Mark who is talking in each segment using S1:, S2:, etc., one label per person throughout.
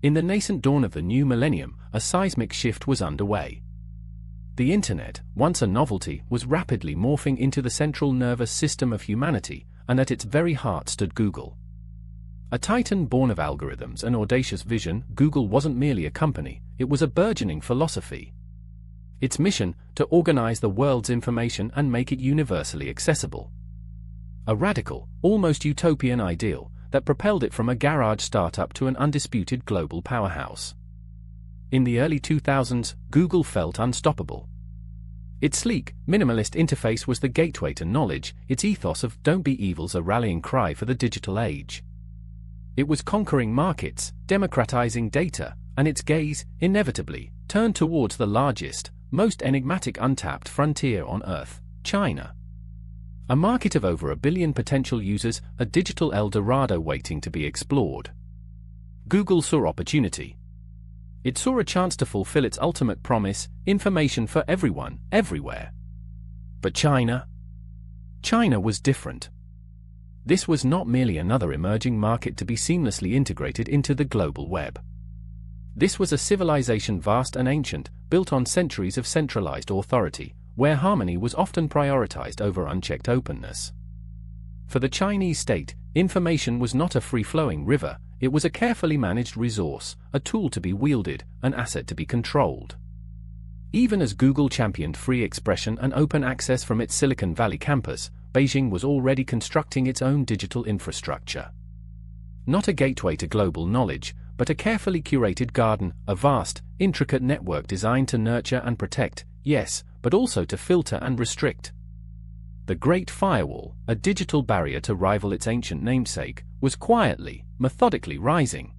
S1: In the nascent dawn of the new millennium, a seismic shift was underway. The Internet, once a novelty, was rapidly morphing into the central nervous system of humanity, and at its very heart stood Google. A titan born of algorithms and audacious vision, Google wasn't merely a company, it was a burgeoning philosophy. Its mission, to organize the world's information and make it universally accessible. A radical, almost utopian ideal, that propelled it from a garage startup to an undisputed global powerhouse. In the early 2000s, Google felt unstoppable. Its sleek, minimalist interface was the gateway to knowledge, its ethos of "don't be evil's" a rallying cry for the digital age. It was conquering markets, democratizing data, and its gaze, inevitably, turned towards the largest, most enigmatic untapped frontier on Earth, China. A market of over 1 billion potential users, a digital El Dorado waiting to be explored. Google saw opportunity. It saw a chance to fulfill its ultimate promise: information for everyone, everywhere. But China? China was different. This was not merely another emerging market to be seamlessly integrated into the global web. This was a civilization vast and ancient, built on centuries of centralized authority, where harmony was often prioritized over unchecked openness. For the Chinese state, information was not a free-flowing river, it was a carefully managed resource, a tool to be wielded, an asset to be controlled. Even as Google championed free expression and open access from its Silicon Valley campus, Beijing was already constructing its own digital infrastructure. Not a gateway to global knowledge, but a carefully curated garden, a vast, intricate network designed to nurture and protect, yes, but also to filter and restrict. The Great Firewall, a digital barrier to rival its ancient namesake, was quietly, methodically rising.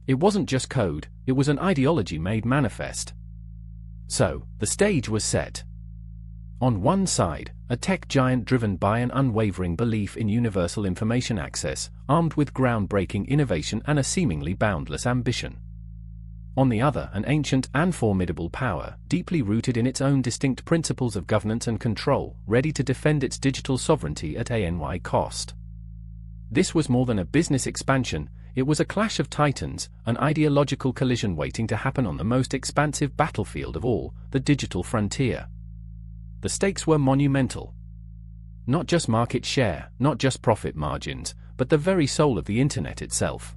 S1: It wasn't just code, it was an ideology made manifest. So, the stage was set. On one side, a tech giant driven by an unwavering belief in universal information access, armed with groundbreaking innovation and a seemingly boundless ambition. On the other, an ancient and formidable power, deeply rooted in its own distinct principles of governance and control, ready to defend its digital sovereignty at any cost. This was more than a business expansion, it was a clash of titans, an ideological collision waiting to happen on the most expansive battlefield of all, the digital frontier. The stakes were monumental. Not just market share, not just profit margins, but the very soul of the Internet itself.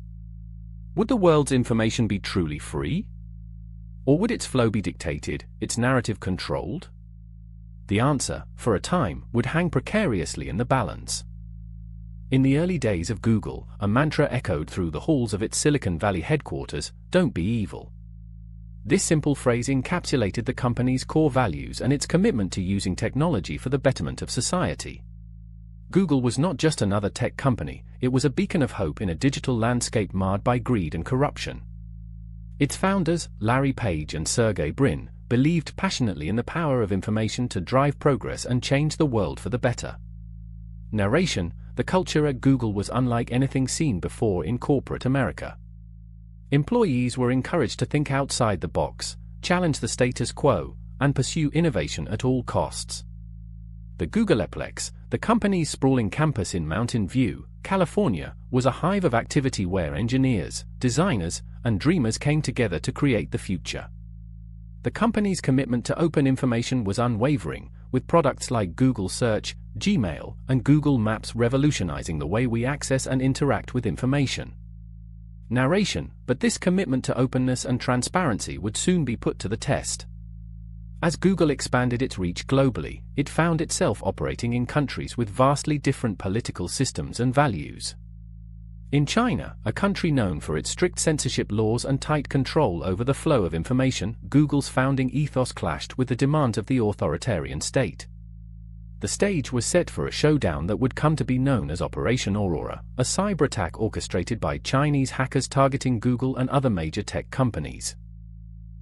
S1: Would the world's information be truly free? Or would its flow be dictated, its narrative controlled? The answer, for a time, would hang precariously in the balance. In the early days of Google, a mantra echoed through the halls of its Silicon Valley headquarters: "Don't be evil." This simple phrase encapsulated the company's core values and its commitment to using technology for the betterment of society. Google was not just another tech company, it was a beacon of hope in a digital landscape marred by greed and corruption. Its founders, Larry Page and Sergey Brin, believed passionately in the power of information to drive progress and change the world for the better. Narration: the culture at Google was unlike anything seen before in corporate America. Employees were encouraged to think outside the box, challenge the status quo, and pursue innovation at all costs. The Googleplex, the company's sprawling campus in Mountain View, California, was a hive of activity where engineers, designers, and dreamers came together to create the future. The company's commitment to open information was unwavering, with products like Google Search, Gmail, and Google Maps revolutionizing the way we access and interact with information. Narration: but this commitment to openness and transparency would soon be put to the test. As Google expanded its reach globally, it found itself operating in countries with vastly different political systems and values. In China, a country known for its strict censorship laws and tight control over the flow of information, Google's founding ethos clashed with the demands of the authoritarian state. The stage was set for a showdown that would come to be known as Operation Aurora, a cyber attack orchestrated by Chinese hackers targeting Google and other major tech companies.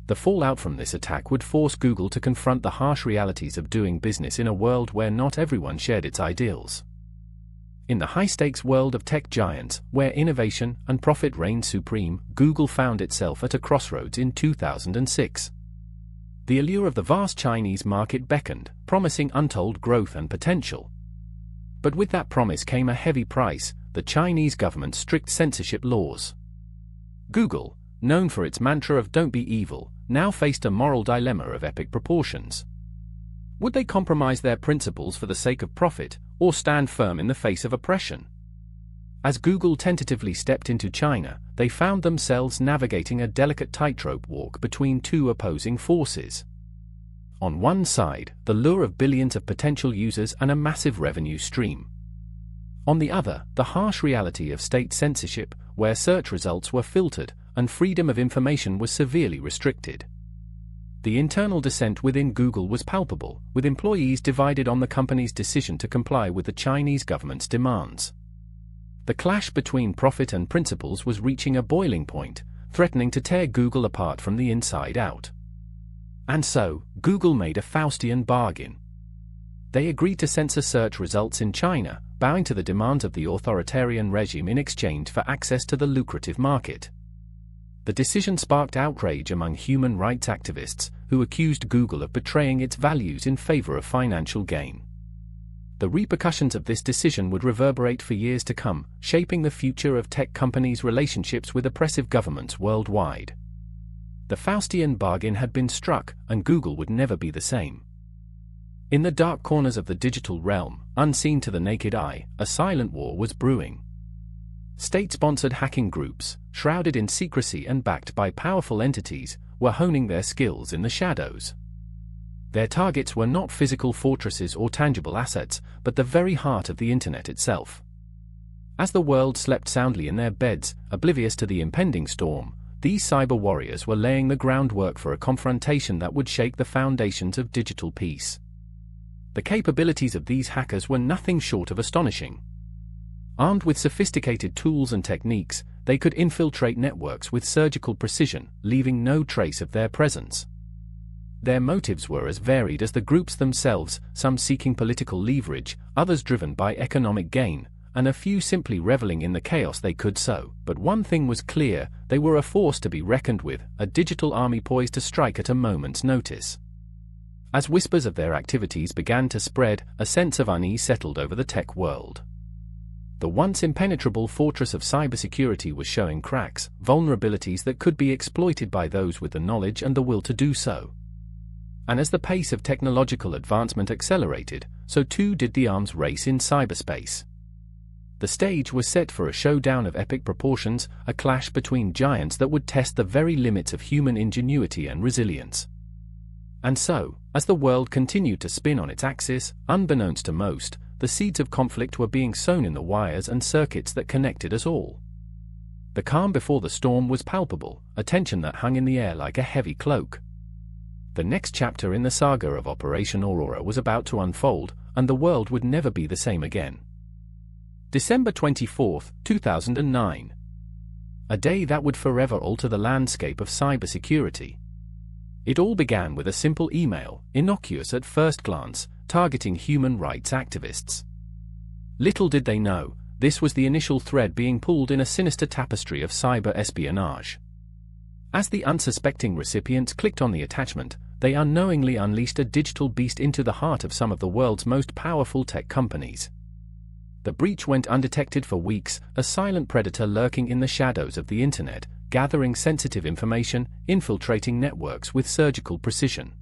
S1: The fallout from this attack would force Google to confront the harsh realities of doing business in a world where not everyone shared its ideals. In the high-stakes world of tech giants, where innovation and profit reigned supreme, Google found itself at a crossroads in 2006. The allure of the vast Chinese market beckoned, promising untold growth and potential. But with that promise came a heavy price: the Chinese government's strict censorship laws. Google, known for its mantra of "don't be evil," now faced a moral dilemma of epic proportions. Would they compromise their principles for the sake of profit, or stand firm in the face of oppression? As Google tentatively stepped into China, they found themselves navigating a delicate tightrope walk between two opposing forces. On one side, the lure of billions of potential users and a massive revenue stream. On the other, the harsh reality of state censorship, where search results were filtered and freedom of information was severely restricted. The internal dissent within Google was palpable, with employees divided on the company's decision to comply with the Chinese government's demands. The clash between profit and principles was reaching a boiling point, threatening to tear Google apart from the inside out. And so, Google made a Faustian bargain. They agreed to censor search results in China, bowing to the demands of the authoritarian regime in exchange for access to the lucrative market. The decision sparked outrage among human rights activists, who accused Google of betraying its values in favor of financial gain. The repercussions of this decision would reverberate for years to come, shaping the future of tech companies' relationships with oppressive governments worldwide. The Faustian bargain had been struck, and Google would never be the same. In the dark corners of the digital realm, unseen to the naked eye, a silent war was brewing. State-sponsored hacking groups, shrouded in secrecy and backed by powerful entities, were honing their skills in the shadows. Their targets were not physical fortresses or tangible assets, but the very heart of the internet itself. As the world slept soundly in their beds, oblivious to the impending storm, these cyber warriors were laying the groundwork for a confrontation that would shake the foundations of digital peace. The capabilities of these hackers were nothing short of astonishing. Armed with sophisticated tools and techniques, they could infiltrate networks with surgical precision, leaving no trace of their presence. Their motives were as varied as the groups themselves, some seeking political leverage, others driven by economic gain, and a few simply reveling in the chaos they could sow. But one thing was clear: they were a force to be reckoned with, a digital army poised to strike at a moment's notice. As whispers of their activities began to spread, a sense of unease settled over the tech world. The once impenetrable fortress of cybersecurity was showing cracks, vulnerabilities that could be exploited by those with the knowledge and the will to do so. And as the pace of technological advancement accelerated, so too did the arms race in cyberspace. The stage was set for a showdown of epic proportions, a clash between giants that would test the very limits of human ingenuity and resilience. And so, as the world continued to spin on its axis, unbeknownst to most, the seeds of conflict were being sown in the wires and circuits that connected us all. The calm before the storm was palpable, a tension that hung in the air like a heavy cloak. The next chapter in the saga of Operation Aurora was about to unfold, and the world would never be the same again. December 24, 2009. A day that would forever alter the landscape of cybersecurity. It all began with a simple email, innocuous at first glance, targeting human rights activists. Little did they know, this was the initial thread being pulled in a sinister tapestry of cyber espionage. As the unsuspecting recipients clicked on the attachment, they unknowingly unleashed a digital beast into the heart of some of the world's most powerful tech companies. The breach went undetected for weeks, a silent predator lurking in the shadows of the internet, gathering sensitive information, infiltrating networks with surgical precision.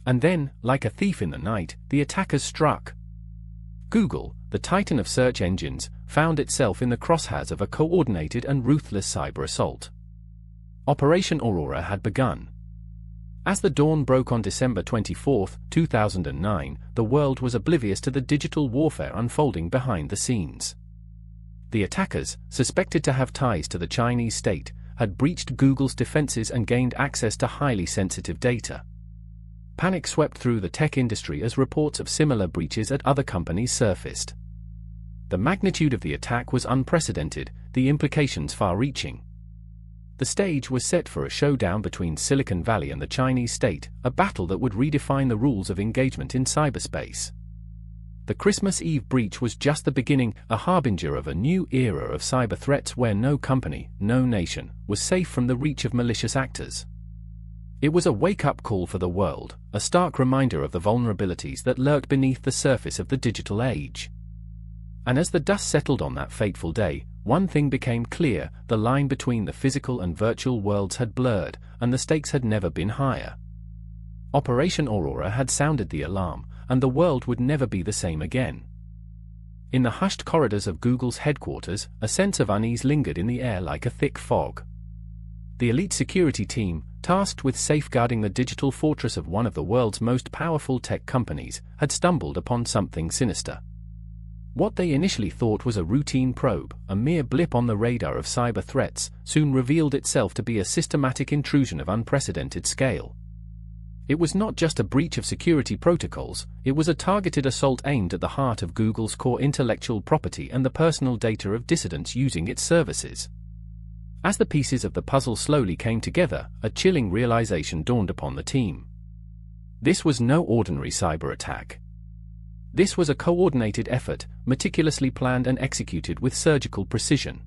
S1: And then, like a thief in the night, the attackers struck. Google, the titan of search engines, found itself in the crosshairs of a coordinated and ruthless cyber assault. Operation Aurora had begun. As the dawn broke on December 24, 2009, the world was oblivious to the digital warfare unfolding behind the scenes. The attackers, suspected to have ties to the Chinese state, had breached Google's defenses and gained access to highly sensitive data. Panic swept through the tech industry as reports of similar breaches at other companies surfaced. The magnitude of the attack was unprecedented, the implications far-reaching. The stage was set for a showdown between Silicon Valley and the Chinese state, a battle that would redefine the rules of engagement in cyberspace. The Christmas Eve breach was just the beginning, a harbinger of a new era of cyber threats where no company, no nation, was safe from the reach of malicious actors. It was a wake-up call for the world, a stark reminder of the vulnerabilities that lurked beneath the surface of the digital age. And as the dust settled on that fateful day, one thing became clear: the line between the physical and virtual worlds had blurred, and the stakes had never been higher. Operation Aurora had sounded the alarm, and the world would never be the same again. In the hushed corridors of Google's headquarters, a sense of unease lingered in the air like a thick fog. The elite security team, tasked with safeguarding the digital fortress of one of the world's most powerful tech companies, had stumbled upon something sinister. What they initially thought was a routine probe, a mere blip on the radar of cyber threats, soon revealed itself to be a systematic intrusion of unprecedented scale. It was not just a breach of security protocols, it was a targeted assault aimed at the heart of Google's core intellectual property and the personal data of dissidents using its services. As the pieces of the puzzle slowly came together, a chilling realization dawned upon the team. This was no ordinary cyber attack. This was a coordinated effort, meticulously planned and executed with surgical precision.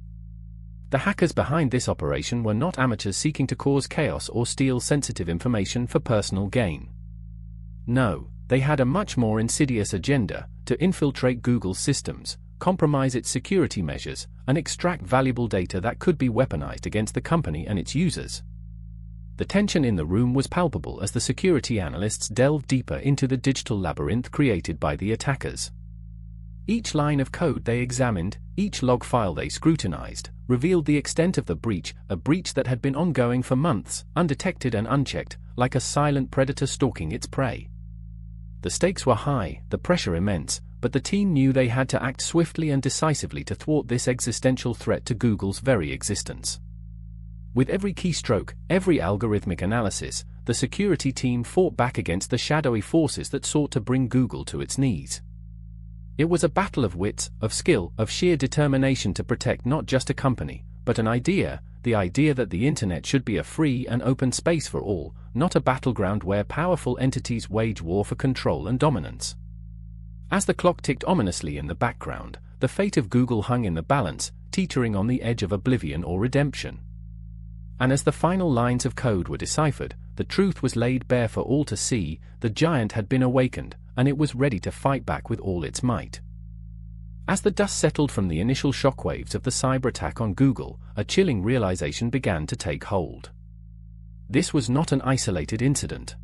S1: The hackers behind this operation were not amateurs seeking to cause chaos or steal sensitive information for personal gain. No, they had a much more insidious agenda: to infiltrate Google's systems, compromise its security measures, and extract valuable data that could be weaponized against the company and its users. The tension in the room was palpable as the security analysts delved deeper into the digital labyrinth created by the attackers. Each line of code they examined, each log file they scrutinized, revealed the extent of the breach, a breach that had been ongoing for months, undetected and unchecked, like a silent predator stalking its prey. The stakes were high, the pressure immense, but the team knew they had to act swiftly and decisively to thwart this existential threat to Google's very existence. With every keystroke, every algorithmic analysis, the security team fought back against the shadowy forces that sought to bring Google to its knees. It was a battle of wits, of skill, of sheer determination to protect not just a company, but an idea, the idea that the internet should be a free and open space for all, not a battleground where powerful entities wage war for control and dominance. As the clock ticked ominously in the background, the fate of Google hung in the balance, teetering on the edge of oblivion or redemption. And as the final lines of code were deciphered, the truth was laid bare for all to see: the giant had been awakened, and it was ready to fight back with all its might. As the dust settled from the initial shockwaves of the cyber attack on Google, a chilling realization began to take hold. This was not an isolated incident.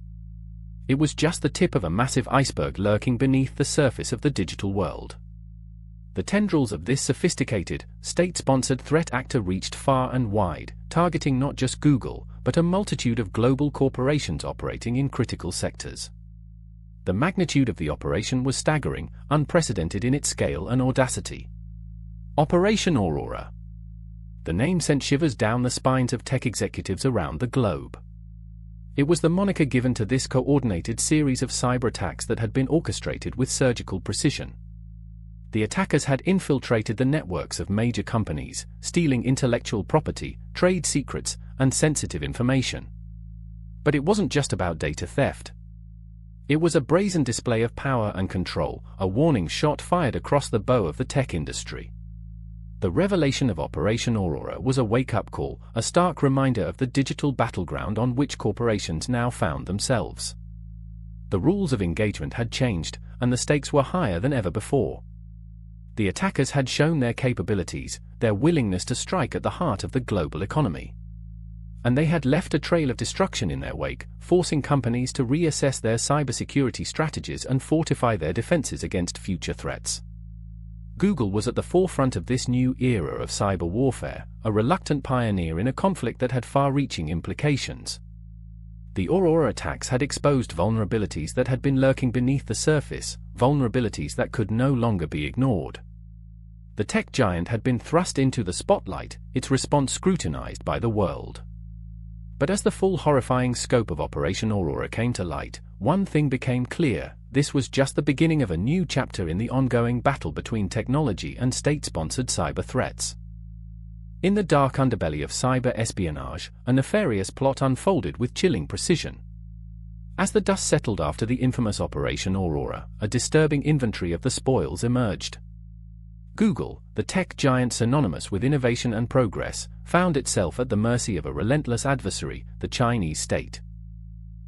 S1: It was just the tip of a massive iceberg lurking beneath the surface of the digital world. The tendrils of this sophisticated, state-sponsored threat actor reached far and wide, targeting not just Google, but a multitude of global corporations operating in critical sectors. The magnitude of the operation was staggering, unprecedented in its scale and audacity. Operation Aurora. The name sent shivers down the spines of tech executives around the globe. It was the moniker given to this coordinated series of cyber attacks that had been orchestrated with surgical precision. The attackers had infiltrated the networks of major companies, stealing intellectual property, trade secrets, and sensitive information. But it wasn't just about data theft. It was a brazen display of power and control, a warning shot fired across the bow of the tech industry. The revelation of Operation Aurora was a wake-up call, a stark reminder of the digital battleground on which corporations now found themselves. The rules of engagement had changed, and the stakes were higher than ever before. The attackers had shown their capabilities, their willingness to strike at the heart of the global economy. And they had left a trail of destruction in their wake, forcing companies to reassess their cybersecurity strategies and fortify their defenses against future threats. Google was at the forefront of this new era of cyber warfare, a reluctant pioneer in a conflict that had far-reaching implications. The Aurora attacks had exposed vulnerabilities that had been lurking beneath the surface, vulnerabilities that could no longer be ignored. The tech giant had been thrust into the spotlight, its response scrutinized by the world. But as the full horrifying scope of Operation Aurora came to light, one thing became clear: this was just the beginning of a new chapter in the ongoing battle between technology and state-sponsored cyber threats. In the dark underbelly of cyber espionage, a nefarious plot unfolded with chilling precision. As the dust settled after the infamous Operation Aurora, a disturbing inventory of the spoils emerged. Google, the tech giant synonymous with innovation and progress, found itself at the mercy of a relentless adversary, the Chinese state.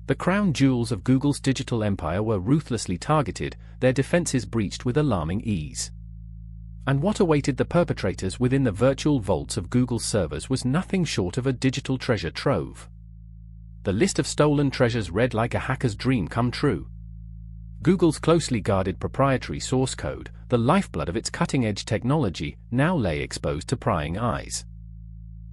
S1: The crown jewels of Google's digital empire were ruthlessly targeted, their defenses breached with alarming ease. And what awaited the perpetrators within the virtual vaults of Google's servers was nothing short of a digital treasure trove. The list of stolen treasures read like a hacker's dream come true. Google's closely guarded proprietary source code, the lifeblood of its cutting-edge technology, now lay exposed to prying eyes.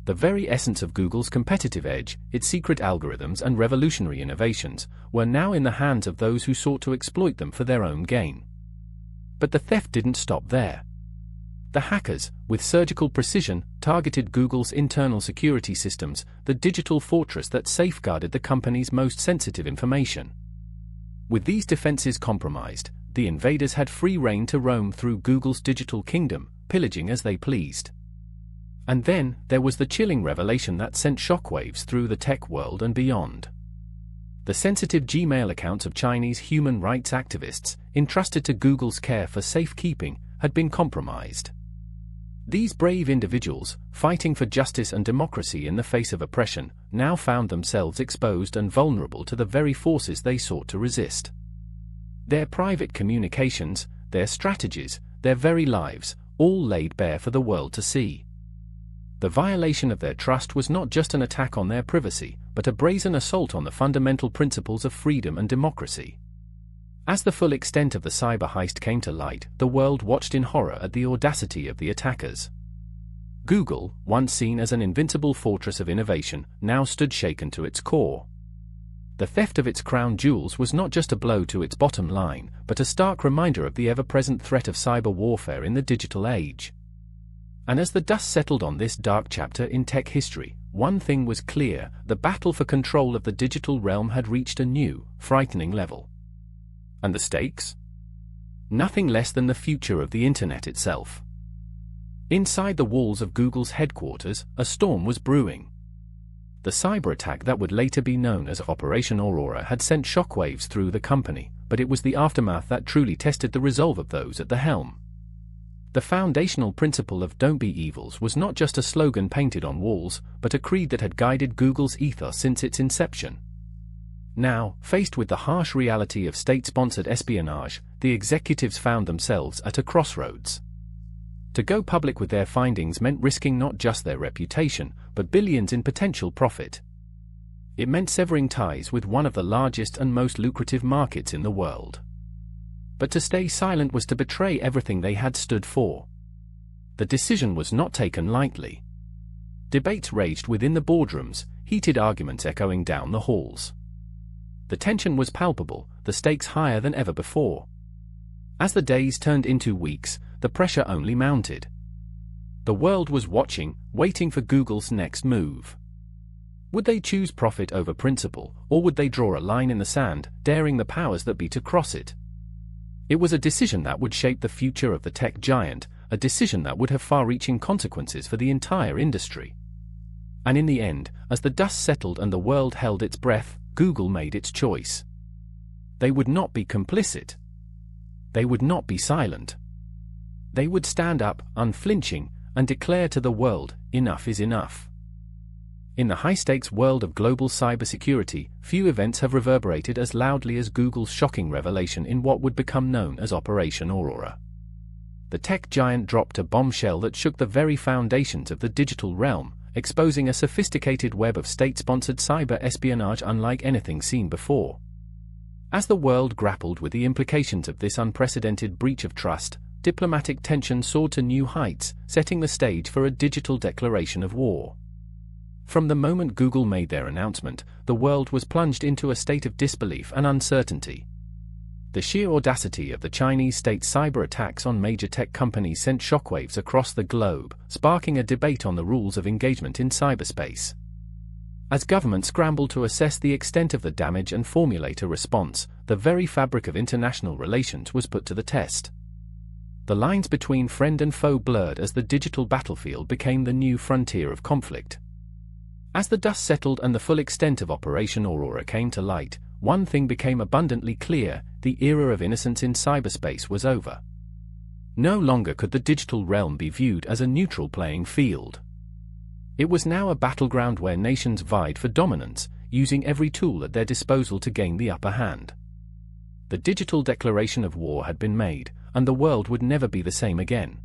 S1: The very essence of Google's competitive edge, its secret algorithms and revolutionary innovations, were now in the hands of those who sought to exploit them for their own gain. But the theft didn't stop there. The hackers, with surgical precision, targeted Google's internal security systems, the digital fortress that safeguarded the company's most sensitive information. With these defenses compromised, the invaders had free rein to roam through Google's digital kingdom, pillaging as they pleased. And then, there was the chilling revelation that sent shockwaves through the tech world and beyond. The sensitive Gmail accounts of Chinese human rights activists, entrusted to Google's care for safekeeping, had been compromised. These brave individuals, fighting for justice and democracy in the face of oppression, now found themselves exposed and vulnerable to the very forces they sought to resist. Their private communications, their strategies, their very lives, all laid bare for the world to see. The violation of their trust was not just an attack on their privacy, but a brazen assault on the fundamental principles of freedom and democracy. As the full extent of the cyber heist came to light, the world watched in horror at the audacity of the attackers. Google, once seen as an invincible fortress of innovation, now stood shaken to its core. The theft of its crown jewels was not just a blow to its bottom line, but a stark reminder of the ever-present threat of cyber warfare in the digital age. And as the dust settled on this dark chapter in tech history, one thing was clear: the battle for control of the digital realm had reached a new, frightening level. And the stakes? Nothing less than the future of the internet itself. Inside the walls of Google's headquarters, a storm was brewing. The cyber attack that would later be known as Operation Aurora had sent shockwaves through the company, but it was the aftermath that truly tested the resolve of those at the helm. The foundational principle of "Don't be evils" was not just a slogan painted on walls, but a creed that had guided Google's ethos since its inception. Now, faced with the harsh reality of state-sponsored espionage, the executives found themselves at a crossroads. To go public with their findings meant risking not just their reputation, but billions in potential profit. It meant severing ties with one of the largest and most lucrative markets in the world. But to stay silent was to betray everything they had stood for. The decision was not taken lightly. Debates raged within the boardrooms, heated arguments echoing down the halls. The tension was palpable, the stakes higher than ever before. As the days turned into weeks, the pressure only mounted. The world was watching, waiting for Google's next move. Would they choose profit over principle, or would they draw a line in the sand, daring the powers that be to cross it? It was a decision that would shape the future of the tech giant, a decision that would have far-reaching consequences for the entire industry. And in the end, as the dust settled and the world held its breath, Google made its choice. They would not be complicit. They would not be silent. They would stand up, unflinching, and declare to the world, enough is enough. In the high-stakes world of global cybersecurity, few events have reverberated as loudly as Google's shocking revelation in what would become known as Operation Aurora. The tech giant dropped a bombshell that shook the very foundations of the digital realm, exposing a sophisticated web of state-sponsored cyber espionage unlike anything seen before. As the world grappled with the implications of this unprecedented breach of trust, diplomatic tension soared to new heights, setting the stage for a digital declaration of war. From the moment Google made their announcement, the world was plunged into a state of disbelief and uncertainty. The sheer audacity of the Chinese state's cyber attacks on major tech companies sent shockwaves across the globe, sparking a debate on the rules of engagement in cyberspace. As governments scrambled to assess the extent of the damage and formulate a response, the very fabric of international relations was put to the test. The lines between friend and foe blurred as the digital battlefield became the new frontier of conflict. As the dust settled and the full extent of Operation Aurora came to light, one thing became abundantly clear: the era of innocence in cyberspace was over. No longer could the digital realm be viewed as a neutral playing field. It was now a battleground where nations vied for dominance, using every tool at their disposal to gain the upper hand. The digital declaration of war had been made, and the world would never be the same again.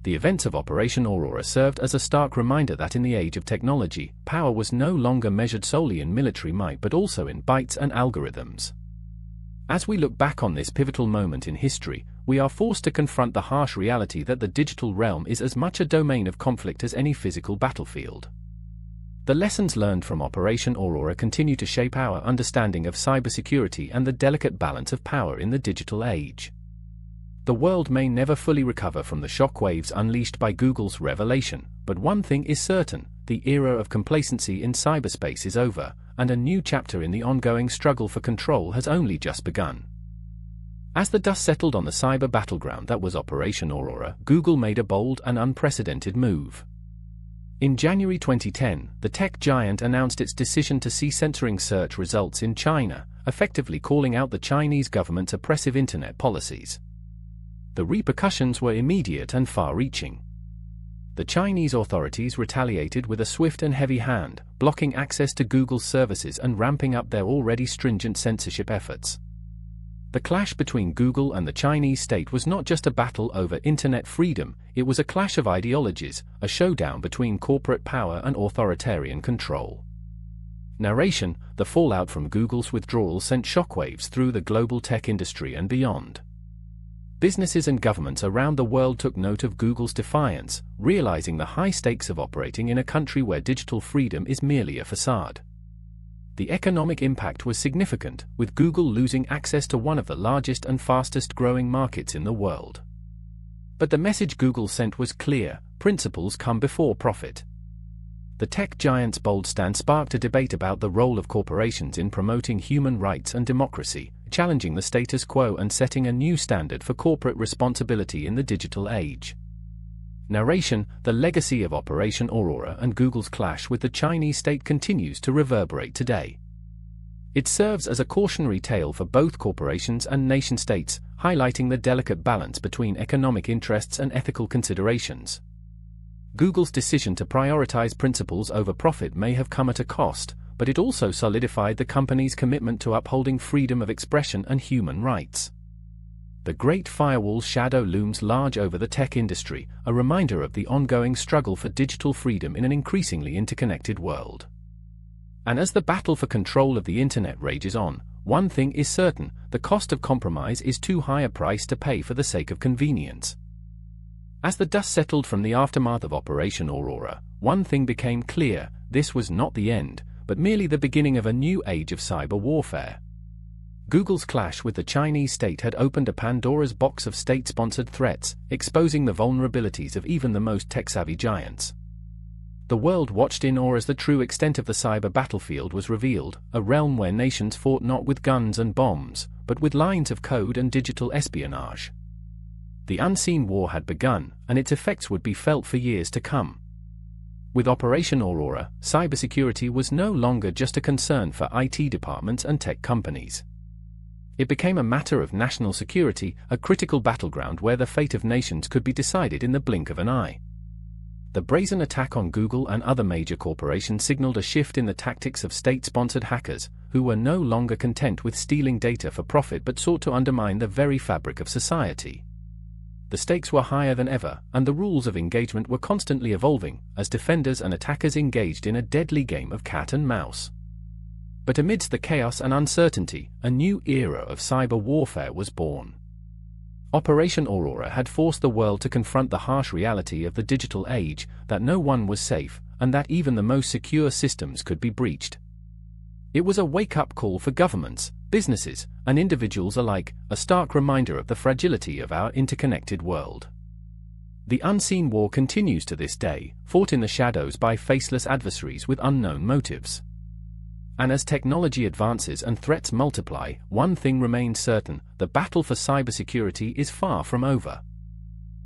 S1: The events of Operation Aurora served as a stark reminder that in the age of technology, power was no longer measured solely in military might but also in bytes and algorithms. As we look back on this pivotal moment in history, we are forced to confront the harsh reality that the digital realm is as much a domain of conflict as any physical battlefield. The lessons learned from Operation Aurora continue to shape our understanding of cybersecurity and the delicate balance of power in the digital age. The world may never fully recover from the shockwaves unleashed by Google's revelation, but one thing is certain: the era of complacency in cyberspace is over, and a new chapter in the ongoing struggle for control has only just begun. As the dust settled on the cyber battleground that was Operation Aurora, Google made a bold and unprecedented move. In January 2010, the tech giant announced its decision to cease censoring search results in China, effectively calling out the Chinese government's oppressive internet policies. The repercussions were immediate and far-reaching. The Chinese authorities retaliated with a swift and heavy hand, blocking access to Google's services and ramping up their already stringent censorship efforts. The clash between Google and the Chinese state was not just a battle over internet freedom, it was a clash of ideologies, a showdown between corporate power and authoritarian control. Narration: the fallout from Google's withdrawal sent shockwaves through the global tech industry and beyond. Businesses and governments around the world took note of Google's defiance, realizing the high stakes of operating in a country where digital freedom is merely a facade. The economic impact was significant, with Google losing access to one of the largest and fastest-growing markets in the world. But the message Google sent was clear: principles come before profit. The tech giant's bold stand sparked a debate about the role of corporations in promoting human rights and democracy, challenging the status quo and setting a new standard for corporate responsibility in the digital age. Narration: the legacy of Operation Aurora and Google's clash with the Chinese state continues to reverberate today. It serves as a cautionary tale for both corporations and nation-states, highlighting the delicate balance between economic interests and ethical considerations. Google's decision to prioritize principles over profit may have come at a cost, but it also solidified the company's commitment to upholding freedom of expression and human rights. The Great Firewall's shadow looms large over the tech industry, a reminder of the ongoing struggle for digital freedom in an increasingly interconnected world. And as the battle for control of the internet rages on, one thing is certain: the cost of compromise is too high a price to pay for the sake of convenience. As the dust settled from the aftermath of Operation Aurora, one thing became clear: this was not the end, but merely the beginning of a new age of cyber warfare. Google's clash with the Chinese state had opened a Pandora's box of state-sponsored threats, exposing the vulnerabilities of even the most tech-savvy giants. The world watched in awe as the true extent of the cyber battlefield was revealed, a realm where nations fought not with guns and bombs, but with lines of code and digital espionage. The unseen war had begun, and its effects would be felt for years to come. With Operation Aurora, cybersecurity was no longer just a concern for IT departments and tech companies. It became a matter of national security, a critical battleground where the fate of nations could be decided in the blink of an eye. The brazen attack on Google and other major corporations signaled a shift in the tactics of state-sponsored hackers, who were no longer content with stealing data for profit but sought to undermine the very fabric of society. The stakes were higher than ever, and the rules of engagement were constantly evolving, as defenders and attackers engaged in a deadly game of cat and mouse. But amidst the chaos and uncertainty, a new era of cyber warfare was born. Operation Aurora had forced the world to confront the harsh reality of the digital age, that no one was safe, and that even the most secure systems could be breached. It was a wake-up call for governments, businesses, and individuals alike, a stark reminder of the fragility of our interconnected world. The unseen war continues to this day, fought in the shadows by faceless adversaries with unknown motives. And as technology advances and threats multiply, one thing remains certain: the battle for cybersecurity is far from over.